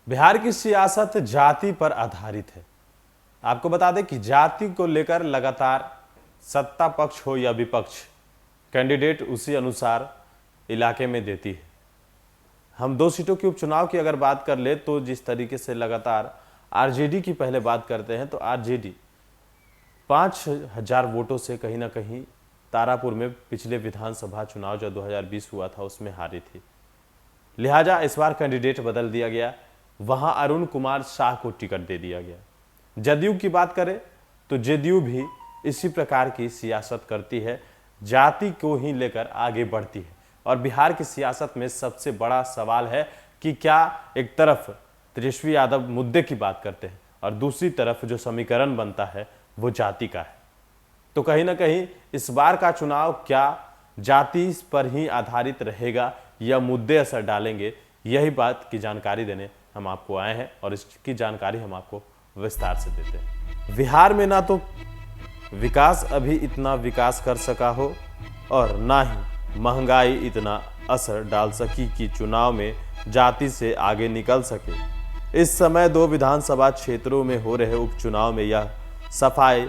बिहार की सियासत जाति पर आधारित है। आपको बता दें कि जाति को लेकर लगातार सत्ता पक्ष हो या विपक्ष, कैंडिडेट उसी अनुसार इलाके में देती है। हम 2 सीटों के उपचुनाव की अगर बात कर ले तो जिस तरीके से लगातार आरजेडी की पहले बात करते हैं तो आरजेडी 5,000 वोटों से कहीं ना कहीं तारापुर में पिछले विधानसभा चुनाव जो 2020 हुआ था उसमें हारी थी। लिहाजा इस बार कैंडिडेट बदल दिया गया, वहां अरुण कुमार शाह को टिकट दे दिया गया। जदयू की बात करें तो जदयू भी इसी प्रकार की सियासत करती है, जाति को ही लेकर आगे बढ़ती है। और बिहार की सियासत में सबसे बड़ा सवाल है कि क्या एक तरफ तेजस्वी यादव मुद्दे की बात करते हैं और दूसरी तरफ जो समीकरण बनता है वो जाति का है। तो कहीं ना कहीं इस बार का चुनाव क्या जाति पर ही आधारित रहेगा या मुद्दे असर डालेंगे, यही बात की जानकारी देने हम आपको आए हैं और इसकी जानकारी हम आपको विस्तार से देते हैं। बिहार में ना तो विकास अभी इतना विकास कर सका हो और ना ही महंगाई इतना असर डाल सकी कि चुनाव में जाति से आगे निकल सके। इस समय 2 विधानसभा क्षेत्रों में हो रहे उपचुनाव में यह सफाई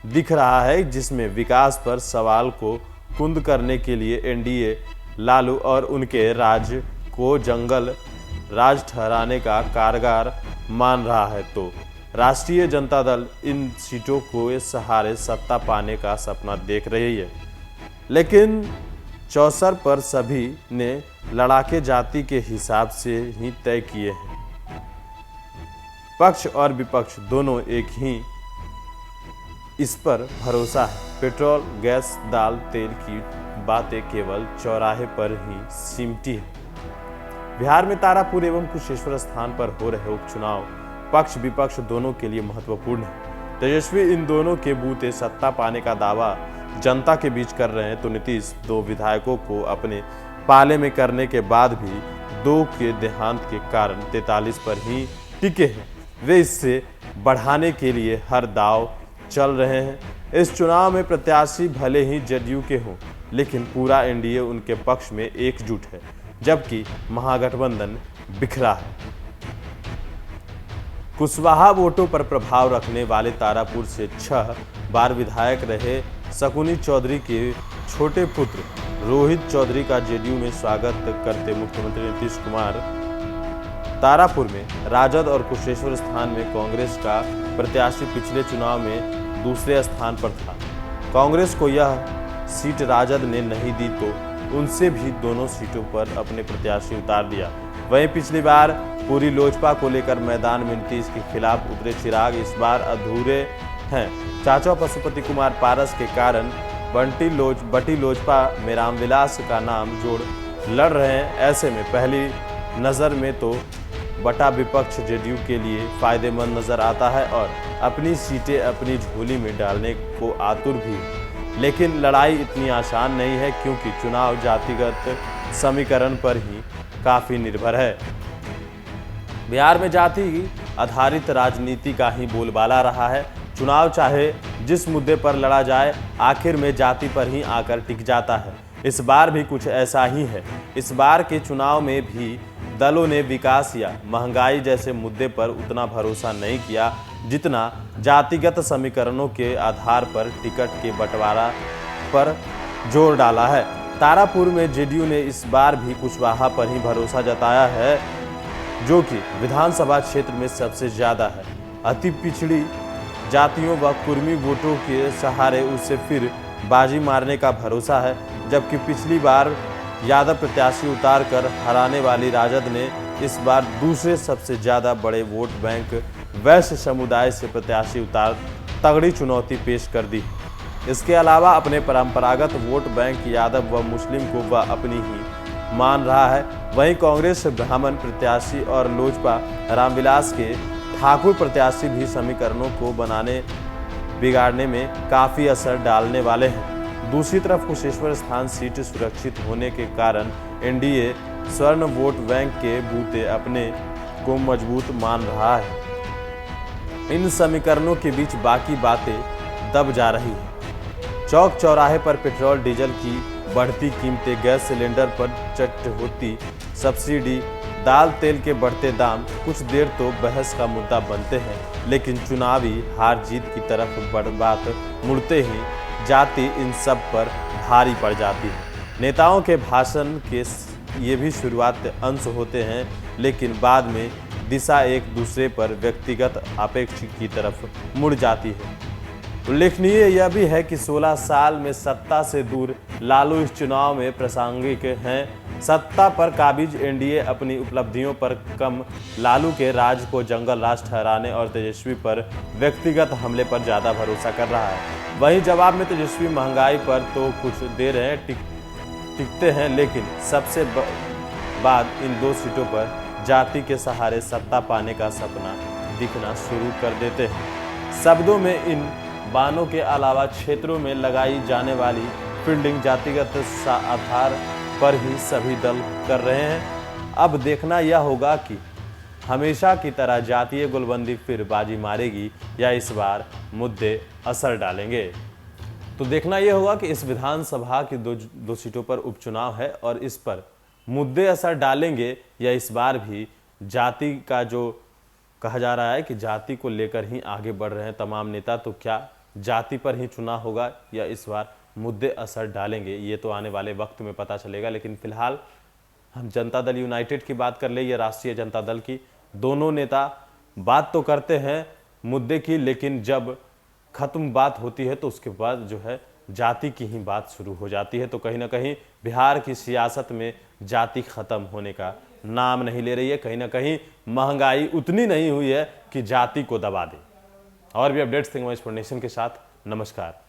दिख रहा है, जिसमें विकास पर सवाल को कुंद करने के लिए एनडीए लालू और उनके राज को जंगल राज ठहराने का कारगर मान रहा है, तो राष्ट्रीय जनता दल इन सीटों को सहारे सत्ता पाने का सपना देख रही है। लेकिन चौसर पर सभी ने लड़ाके जाति के हिसाब से ही तय किए हैं। पक्ष और विपक्ष दोनों एक ही इस पर भरोसा है। पेट्रोल, गैस, दाल, तेल की बातें केवल चौराहे पर ही सिमटी है। बिहार में तारापुर एवं कुशेश्वर स्थान पर हो रहे उपचुनाव पक्ष विपक्ष दोनों के लिए महत्वपूर्ण है। तेजस्वी इन दोनों के बूते सत्ता पाने का दावा जनता के बीच कर रहे हैं, तो नीतीश 2 विधायकों को अपने पाले में करने के बाद भी 2 के देहांत के कारण 43 पर ही टिके हैं। वे इससे बढ़ाने के लिए हर दाव चल रहे हैं। इस चुनाव में प्रत्याशी भले ही जदयू के हों, लेकिन पूरा एनडीए उनके पक्ष में एकजुट है, जबकि महागठबंधन बिखरा है। कुशवाहा वोटों पर प्रभाव रखने वाले तारापुर से 6 बार विधायक रहे शकुनी चौधरी के छोटे पुत्र रोहित चौधरी का जदयू में स्वागत करते मुख्यमंत्री नीतीश कुमार तारापुर में राजद और कुशेश्वर स्थान में कांग्रेस का प्रत्याशी पिछले चुनाव में दूसरे स्थान पर था। कांग्रेस को यह सीट राजद ने नहीं दी तो उनसे भी दोनों सीटों पर अपने प्रत्याशी उतार दिया। वहीं पिछली बार पूरी लोजपा को लेकर मैदान में नीतीश के खिलाफ उतरे चिराग इस बार अधूरे हैं। चाचा पशुपति कुमार पारस के कारण बटी लोजपा में रामविलास का नाम जोड़ लड़ रहे हैं। ऐसे में पहली नज़र में तो बटा विपक्ष जदयू के लिए फायदेमंद नजर आता है और अपनी सीटें अपनी झोली में डालने को आतुर भी है। लेकिन लड़ाई इतनी आसान नहीं है, क्योंकि चुनाव जातिगत समीकरण पर ही काफ़ी निर्भर है। बिहार में जाति आधारित राजनीति का ही बोलबाला रहा है। चुनाव चाहे जिस मुद्दे पर लड़ा जाए, आखिर में जाति पर ही आकर टिक जाता है। इस बार भी कुछ ऐसा ही है। इस बार के चुनाव में भी दलों ने विकास या महंगाई जैसे मुद्दे पर उतना भरोसा नहीं किया जितना जातिगत समीकरणों के आधार पर टिकट के बंटवारा पर जोर डाला है। तारापुर में जेडीयू ने इस बार भी कुशवाहा पर ही भरोसा जताया है, जो कि विधानसभा क्षेत्र में सबसे ज़्यादा है। अति पिछड़ी जातियों व कुर्मी वोटों के सहारे उसे फिर बाजी मारने का भरोसा है, जबकि पिछली बार यादव प्रत्याशी उतार कर हराने वाली राजद ने इस बार दूसरे सबसे ज़्यादा बड़े वोट बैंक वैश्य समुदाय से प्रत्याशी उतार तगड़ी चुनौती पेश कर दी। इसके अलावा अपने परंपरागत वोट बैंक यादव व मुस्लिम को वह अपनी ही मान रहा है। वहीं कांग्रेस ब्राह्मण प्रत्याशी और लोजपा रामविलास के ठाकुर प्रत्याशी भी समीकरणों को बिगाड़ने में काफ़ी असर डालने वाले हैं। दूसरी तरफ कुशेश्वर स्थान सीट सुरक्षित होने के कारण एनडीए स्वर्ण वोट बैंक के बूते अपने को मजबूत मान रहा है। इन समीकरणों के बीच बाकी बातें दब जा रही हैं। चौक चौराहे पर पेट्रोल डीजल की बढ़ती कीमतें, गैस सिलेंडर पर चट होती सब्सिडी, दाल तेल के बढ़ते दाम कुछ देर तो बहस का मुद्दा बनते हैं, लेकिन चुनावी हार जीत की तरफ बात मुड़ते ही जाति इन सब पर भारी पड़ जाती है। नेताओं के भाषण के ये भी शुरुआत अंश होते हैं, लेकिन बाद में दिशा एक दूसरे पर व्यक्तिगत अपेक्ष की तरफ मुड़ जाती है। उल्लेखनीय यह भी है कि 16 साल में सत्ता से दूर लालू इस चुनाव में प्रासंगिक हैं। सत्ता पर काबिज एनडीए अपनी उपलब्धियों पर कम लालू के राज को जंगल राज ठहराने और तेजस्वी पर व्यक्तिगत हमले पर ज़्यादा भरोसा कर रहा है। वहीं जवाब में तेजस्वी महंगाई पर तो कुछ दे रहे हैं, टिकते हैं, लेकिन सबसे बाद इन 2 सीटों पर जाति के सहारे सत्ता पाने का सपना दिखना शुरू कर देते हैं। शब्दों में इन बानों के अलावा क्षेत्रों में लगाई जाने वाली फील्डिंग जातिगत आधार पर ही सभी दल कर रहे हैं। अब देखना यह होगा कि हमेशा की तरह जातीय गुलबंदी फिर बाजी मारेगी या इस बार मुद्दे असर डालेंगे। तो देखना यह होगा कि इस विधानसभा की दो सीटों पर उपचुनाव है और इस पर मुद्दे असर डालेंगे या इस बार भी जाति का जो कहा जा रहा है कि जाति को लेकर ही आगे बढ़ रहे हैं तमाम नेता, तो क्या जाति पर ही चुनाव होगा या इस बार मुद्दे असर डालेंगे, ये तो आने वाले वक्त में पता चलेगा। लेकिन फिलहाल हम जनता दल यूनाइटेड की बात कर ले या राष्ट्रीय जनता दल की, दोनों नेता बात तो करते हैं मुद्दे की, लेकिन जब खत्म बात होती है तो उसके बाद जो है जाति की ही बात शुरू हो जाती है। तो कहीं ना कहीं बिहार की सियासत में जाति खत्म होने का नाम नहीं ले रही है। कहीं ना कहीं महंगाई उतनी नहीं हुई है कि जाति को दबा दे। और भी अपडेट्स देंगे नेशन के साथ। नमस्कार।